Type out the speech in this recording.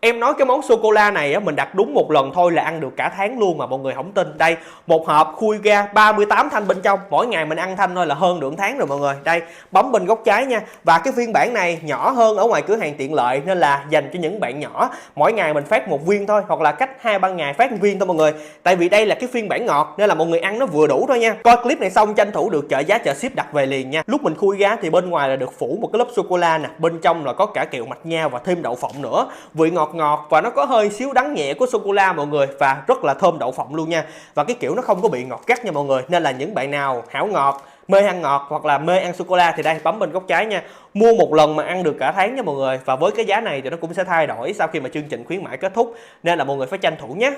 Em nói cái món sô cô la này á, mình đặt đúng một lần thôi là ăn được cả tháng luôn mà mọi người không tin. Đây, một hộp khui ra 38 thanh bên trong, mỗi ngày mình ăn thanh thôi là hơn được tháng rồi mọi người. Đây, bấm bên góc trái nha. Và cái phiên bản này nhỏ hơn ở ngoài cửa hàng tiện lợi nên là dành cho những bạn nhỏ. Mỗi ngày mình phát một viên thôi, hoặc là cách 2-3 ngày phát một viên thôi mọi người. Tại vì đây là cái phiên bản ngọt nên là mọi người ăn nó vừa đủ thôi nha. Coi clip này xong tranh thủ được trợ giá chợ ship đặt về liền nha. Lúc mình khui ra thì bên ngoài là được phủ một cái lớp sô cô la nè, bên trong là có cả kẹo mạch nha và thêm đậu phộng nữa. Vị ngọt ngọt và nó có hơi xíu đắng nhẹ của sô cô la mọi người, và rất là thơm đậu phộng luôn nha. Và cái kiểu nó không có bị ngọt gắt nha mọi người, nên là những bạn nào hảo ngọt, mê ăn ngọt hoặc là mê ăn sô cô la thì đây, bấm bên góc trái nha. Mua một lần mà ăn được cả tháng nha mọi người. Và với cái giá này thì nó cũng sẽ thay đổi sau khi mà chương trình khuyến mãi kết thúc, nên là mọi người phải tranh thủ nhé.